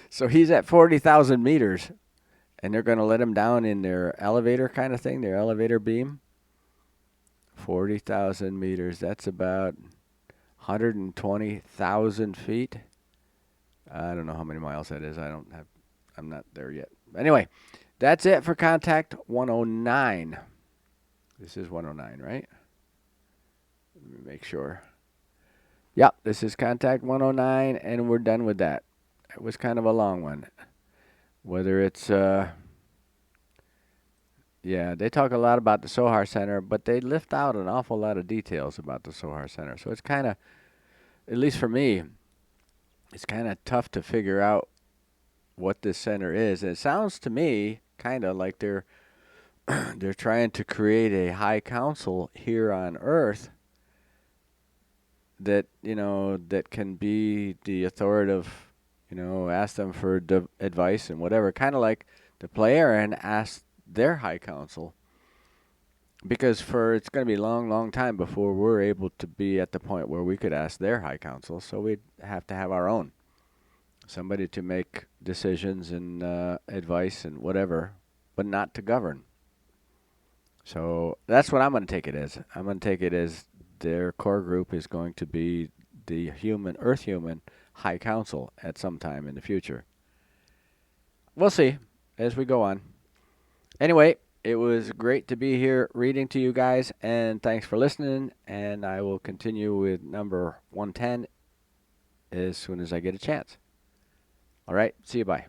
So he's at 40,000 meters, and they're going to let him down in their elevator kind of thing, their elevator beam. 40,000 meters. That's about 120,000 feet. I don't know how many miles that is. I'm not there yet. Anyway, that's it for Contact 109. This is 109, right? Let me make sure. Yep, this is Contact 109, and we're done with that. It was kind of a long one. Whether it's, yeah, they talk a lot about the Sohar Center, but they lift out an awful lot of details about the Sohar Center. So it's kind of, at least for me, it's kind of tough to figure out what this center is. And it sounds to me kind of like they're they're trying to create a high council here on Earth that, that can be the authoritative, ask them for advice and whatever, kind of like the Plejaren asked their high council, because it's going to be a long, long time before we're able to be at the point where we could ask their high council, so we'd have to have our own. Somebody to make decisions and advice and whatever, but not to govern. So that's what I'm going to take it as. I'm going to take it as their core group is going to be the Earth Human High Council at some time in the future. We'll see as we go on. Anyway, it was great to be here reading to you guys, and thanks for listening, and I will continue with number 110 as soon as I get a chance. All right, see you, bye.